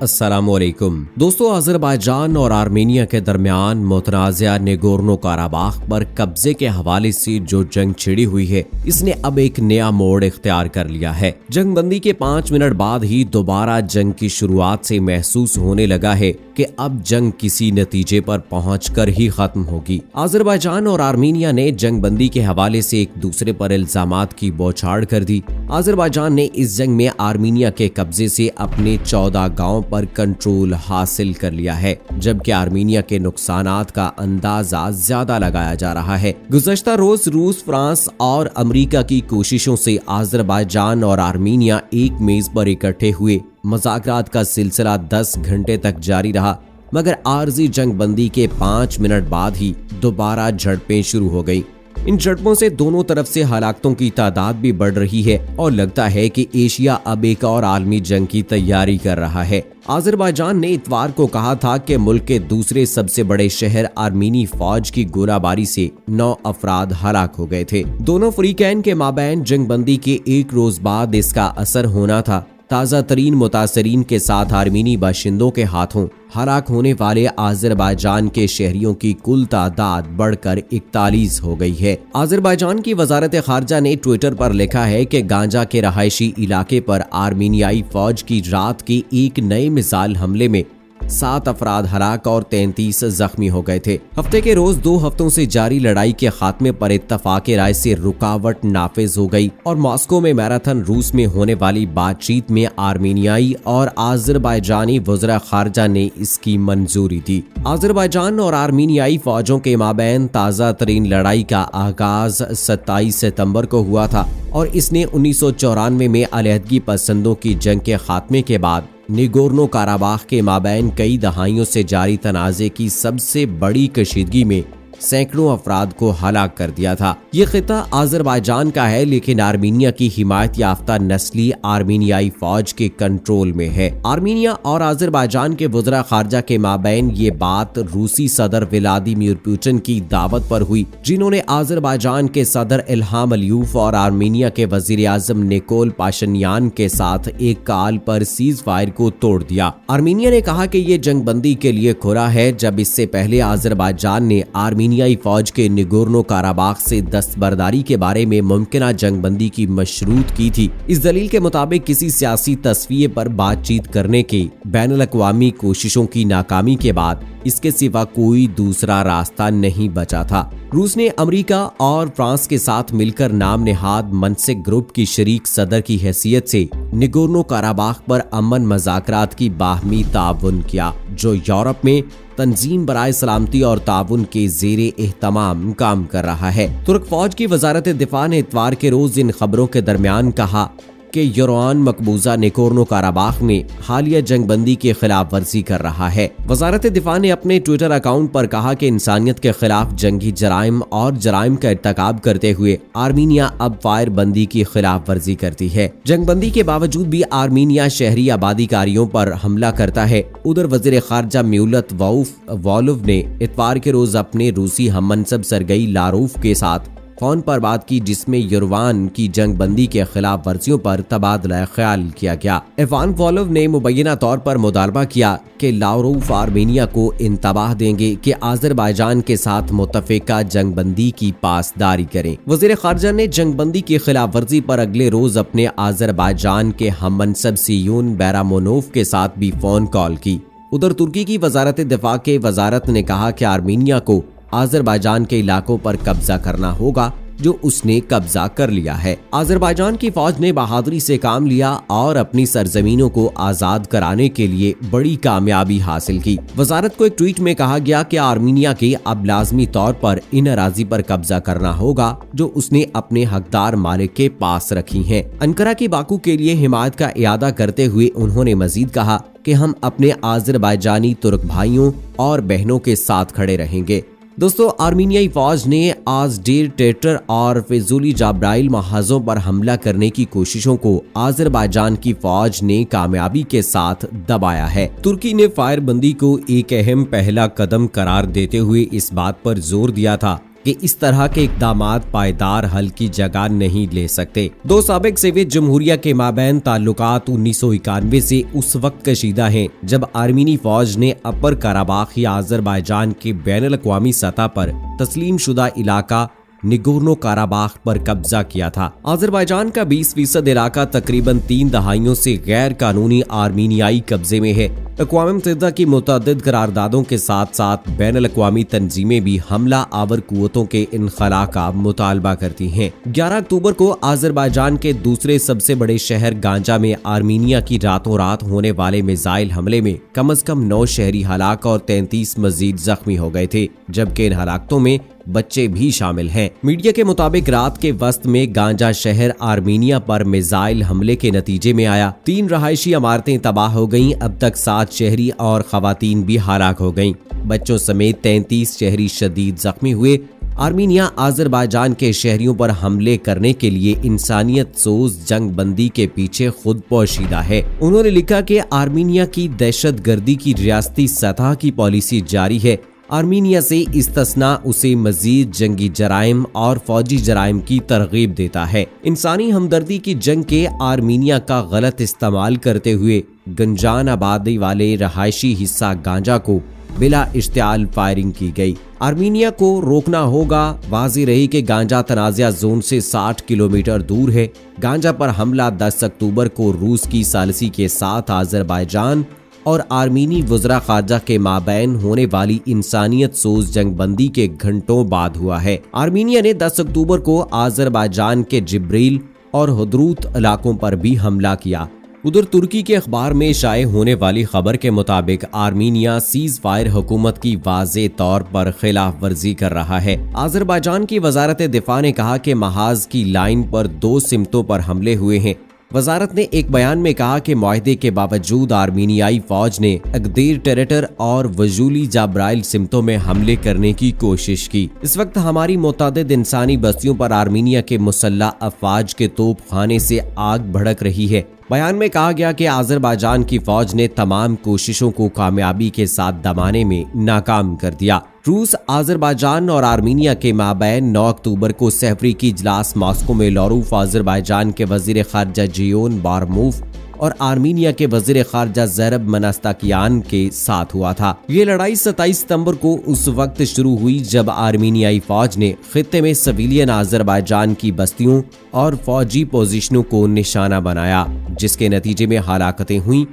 अस्सलामुअलैकुम दोस्तों, अजरबैजान और आर्मेनिया के दरमियान मुतनाज़ा नगोर्नो काराबाख पर कब्जे के हवाले से जो जंग छिड़ी हुई है, इसने अब एक नया मोड़ इख्तियार कर लिया है। जंग बंदी के 5 मिनट बाद ही दोबारा जंग की शुरुआत से महसूस होने लगा है कि अब जंग किसी नतीजे पर पहुंचकर ही खत्म होगी। अजरबैजान और आर्मेनिया ने जंग बंदी के हवाले से एक दूसरे पर इल्जामात की बौछार कर दी। अजरबैजान ने इस जंग में आर्मेनिया के कब्जे से अपने 14 गांवों पर कंट्रोल हासिल कर लिया है, जबकि आर्मेनिया के नुकसानात का अंदाजा ज्यादा लगाया जा रहा है। गुज़श्ता रोज रूस, फ्रांस और अमेरिका की कोशिशों से अजरबैजान और आर्मेनिया एक मेज पर इकट्ठे हुए। मुज़ाकरात का सिलसिला 10 घंटे तक जारी रहा, मगर आर्जी जंग बंदी के 5 मिनट बाद ही दोबारा झड़पें शुरू हो गई। इन झड़पों से दोनों तरफ से हलाकतों की तादाद भी बढ़ रही है और लगता है कि एशिया अब एक और आलमी जंग की तैयारी कर रहा है। अजरबैजान ने इतवार को कहा था कि मुल्क के दूसरे सबसे बड़े शहर आर्मीनी फौज की गोलाबारी से 9 अफराद हलाक हो गए थे। दोनों फरीकैन के माबैन जंग बंदी के एक रोज बाद इसका असर होना था। ताज़ा तरीन मुतासरीन के साथ आर्मीनी बाशिंदों के हाथों हलाक होने वाले अजरबैजान के शहरियों की कुल तादाद बढ़कर 41 हो गई है। अजरबैजान की वजारत खारजा ने ट्विटर पर लिखा है कि गांजा के रहायशी इलाके पर आर्मीनियाई फौज की रात के एक नए मिसाइल हमले में 7 अफराद हलाक और 33 जख्मी हो गए थे। हफ्ते के रोज 2 हफ्तों से जारी लड़ाई के खात्मे पर इत्तफाक राय से रुकावट नाफिज हो गई और मॉस्को में मैराथन रूस में होने वाली बातचीत में आर्मेनियाई और अजरबैजानी वज़रा खारजा ने इसकी मंजूरी दी। अजरबैजान और आर्मेनियाई फौजों के माबैन ताज़ा तरीन लड़ाई का आगाज 27 सितंबर को हुआ था और इसने 1994 में अलहदगी पसंदों की जंग के खात्मे के बाद नगोर्नो काराबाख के माबैन कई दहाइयों से जारी तनाज़े की सबसे बड़ी कशीदगी में सैकड़ों अफराद को हलाक कर दिया था। ये खिता अजरबैजान का है, लेकिन आर्मीनिया की हिमायत याफ्ता नस्ली आर्मेनियाई फौज के कंट्रोल में है। आर्मेनिया और अजरबैजान के वज़रा खारजा के माबैन ये बात रूसी सदर व्लादिमीर पुतिन की दावत पर हुई, जिन्होंने अजरबैजान के सदर इल्हाम अलियव और आर्मेनिया के वजीर आजम निकोल पाशिन्यान के साथ एक कॉल पर सीज फायर को तोड़ दिया। आर्मेनिया ने कहा कि ये जंग बंदी के लिए खुरा है, जब इससे पहले अजरबैजान ने आर्मेनियाई फौज के नगोर्नो काराबाख से दस्तबरदारी के बारे में मुमकिना जंग बंदी की मशरूत की थी। इस दलील के मुताबिक किसी सियासी तस्वीर पर बातचीत करने के बैनुल-अक़वामी कोशिशों की नाकामी के बाद इसके सिवा कोई दूसरा रास्ता नहीं बचा था। रूस ने अमेरिका और फ्रांस के साथ मिलकर नाम नेहाद मनसिक ग्रुप की शरीक सदर की हैसियत से नगोर्नो काराबाख पर अमन मज़ाकरात की बाहमी ताउन किया, जो यूरोप में तंजीम बराए सलामती और ताउन के ज़ेरे एहतमाम काम कर रहा है। तुर्क फौज की वजारत दिफा ने इतवार के रोज इन खबरों के दरमियान कहा कि यूरोन मकबूजा नगोर्नो काराबाख में हालिया जंग बंदी की खिलाफ वर्जी कर रहा है। वजारत दिफा ने अपने ट्विटर अकाउंट पर कहा कि इंसानियत के खिलाफ जंगी जराइम और जराइम का इर्तकाब करते हुए आर्मेनिया अब फायर बंदी की खिलाफ वर्जी करती है। जंग बंदी के बावजूद भी आर्मेनिया शहरी आबादीकारियों पर हमला करता है। उधर वजीर खारजा मेवलत वोलोव ने इतवार के रोज अपने रूसी हममनसब सरगई लारूफ के साथ फोन पर बात की, जिसमें यूरोवान की जंग बंदी के खिलाफ वर्जियों पर तबादला ख्याल किया गया। इवान वोलोव ने मुबैना तौर पर मुतालबा किया कि लारूफ आर्मेनिया को इंतबाह देंगे कि अजरबैजान के साथ मुत्तफिका जंग बंदी की पासदारी करें। वजीर खारजा ने जंग बंदी की खिलाफ वर्जी पर अगले रोज अपने अजरबैजान के हममनसब सियून बैरामोनोव के साथ भी फोन कॉल की। उधर तुर्की की वजारत दिफा के वजारत ने कहा कि आर्मेनिया को अजरबैजान के इलाकों पर कब्जा करना होगा जो उसने कब्जा कर लिया है। अजरबैजान की फौज ने बहादुरी से काम लिया और अपनी सरजमीनों को आजाद कराने के लिए बड़ी कामयाबी हासिल की। वजारत को एक ट्वीट में कहा गया कि आर्मेनिया के अब लाजमी तौर पर इन अराजी पर कब्जा करना होगा जो उसने अपने हकदार मालिक के पास रखी हैं। अंकारा की बाकू के लिए हिमायत का इयादा करते हुए उन्होंने मजीद कहा कि हम अपने अजरबैजानी तुर्क भाइयों और बहनों के साथ खड़े रहेंगे। दोस्तों, आर्मेनियाई फौज ने आज डेर टेटर और फिजूली जाब्राइल महाजों पर हमला करने की कोशिशों को अजरबैजान की फौज ने कामयाबी के साथ दबाया है। तुर्की ने फायरबंदी को एक अहम पहला कदम करार देते हुए इस बात पर जोर दिया था कि इस तरह के इकदामात पायदार हल की जगह नहीं ले सकते। दो साबिक सोवियत जमहूरिया के माबैन ताल्लुकात 1991 से उस वक्त कशीदा हैं जब आर्मीनी फौज ने अपर कराबाख या आज़रबाईजान के बैनुल-अक़वामी सतह पर तस्लीम शुदा इलाका निगोर्नो काराबाख पर कब्जा किया था। आज़रबाईजान का 20% इलाका तकरीबन 3 दहाइयों से गैर कानूनी आर्मीनियाई कब्जे में है। अक़वाम मुत्तहिदा की मुतअद्दिद करारदादों के साथ साथ बैनुल-अक़वामी तंजीमें भी हमला आवर कुव्वतों के इनखला का मुतालबा करती हैं। 11 अक्टूबर को आज़रबाईजान के दूसरे सबसे बड़े शहर गांजा में आर्मीनिया की रातों रात होने वाले मिसाइल हमले में कम से कम 9 शहरी हलाक और 33 मजीद जख्मी हो गए थे, जबकि इन हलाकतों में बच्चे भी शामिल हैं। मीडिया के मुताबिक रात के वक्त में गांजा शहर आर्मीनिया पर मिसाइल हमले के नतीजे में आया। 3 रहायशी इमारतें तबाह हो गईं। अब तक 7 शहरी और खवातीन भी हलाक हो गईं। बच्चों समेत 33 शहरी शदीद जख्मी हुए। आर्मीनिया आज़रबाईजान के शहरियों पर हमले करने के लिए इंसानियत सोज जंग बंदी के पीछे खुद पोशीदा है। उन्होंने लिखा कि आर्मीनिया की दहशतगर्दी की रियासती सतह की पॉलिसी जारी है। आर्मीनिया से इस्तिस्ना उसे मजीद जंगी जराइम और फौजी जराइम की तरगीब देता है। इंसानी हमदर्दी की जंग के आर्मीनिया का गलत इस्तेमाल करते हुए गंजान आबादी वाले रहायशी हिस्सा गांजा को बिला इश्तियाल फायरिंग की गई। आर्मीनिया को रोकना होगा। वाज़ेह रही कि गांजा तनाज़ा जोन से 60 किलोमीटर दूर है। गांजा पर हमला 10 अक्टूबर को रूस की सालिसी के साथ आज़रबाईजान और आर्मीनी वज़रा ख़ारजा के माबैन होने वाली इंसानियत सोज जंगबंदी के घंटों बाद हुआ है। आर्मीनिया ने 10 अक्टूबर को आज़रबाईजान के जिब्रील और हुद्रूत इलाकों पर भी हमला किया। उधर तुर्की के अखबार में शाये होने वाली खबर के मुताबिक आर्मीनिया सीज फायर हुकूमत की वाज़ेह तौर पर खिलाफ वर्जी कर रहा है। आज़रबाईजान की वजारत दिफा ने कहा कि महाज की लाइन पर 2 सिमतों पर हमले हुए हैं। वजारत ने एक बयान में कहा कि मुआहदे के बावजूद आर्मीनियाई फौज ने अगदेर टेरेटर और वजूली जाब्राइल सिमतों में हमले करने की कोशिश की। इस वक्त हमारी मुतअद्दिद इंसानी बस्तियों पर आर्मीनिया के मुसल्लह अफवाज के तोप खाने से आग भड़क रही है। बयान में कहा गया कि आज़रबाईजान की फौज ने तमाम कोशिशों को कामयाबी के साथ दबाने में नाकाम कर दिया। रूस, आज़रबाईजान और आर्मीनिया के माबैन 9 अक्टूबर को सहफरी की इजलास मॉस्को में लारूफ आज़रबाईजान के वज़ीर ख़ारजा जियोन बारमूफ और आर्मीनिया के वज़ीर ख़ारजा ज़ैरब मनास्ताकियान के साथ हुआ था। ये लड़ाई 27 सितंबर को उस वक्त शुरू हुई जब आर्मीनियाई फौज ने खित्ते में सिविलियन आज़रबाईजान की बस्तियों और फौजी पोजीशनों को निशाना बनाया, जिसके नतीजे में हलाकतें हुई।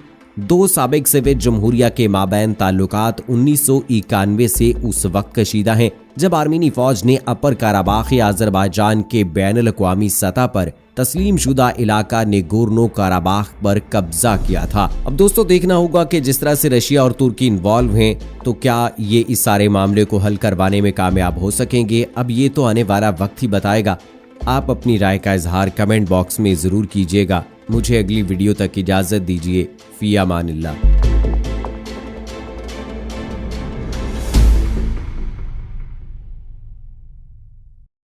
2 साबिक सोवियत जमहूरिया के माबैन ताल्लुकात 1991 से उस वक्त कशीदा हैं जब आर्मीनी फौज ने अपर काराबाख आज़रबाईजान के बैनुल-अक़वामी सतह पर तस्लीम शुदा इलाका निगोर्नो काराबाख पर कब्जा किया था। अब दोस्तों देखना होगा कि जिस तरह से रशिया और तुर्की इन्वॉल्व हैं तो क्या ये इस सारे मामले को हल करवाने में कामयाब हो सकेंगे। अब ये तो आने वाला वक्त ही बताएगा। आप अपनी राय का इजहार कमेंट बॉक्स में जरूर कीजिएगा। मुझे अगली वीडियो तक इजाजत दीजिए। फी अमानिल्लाह।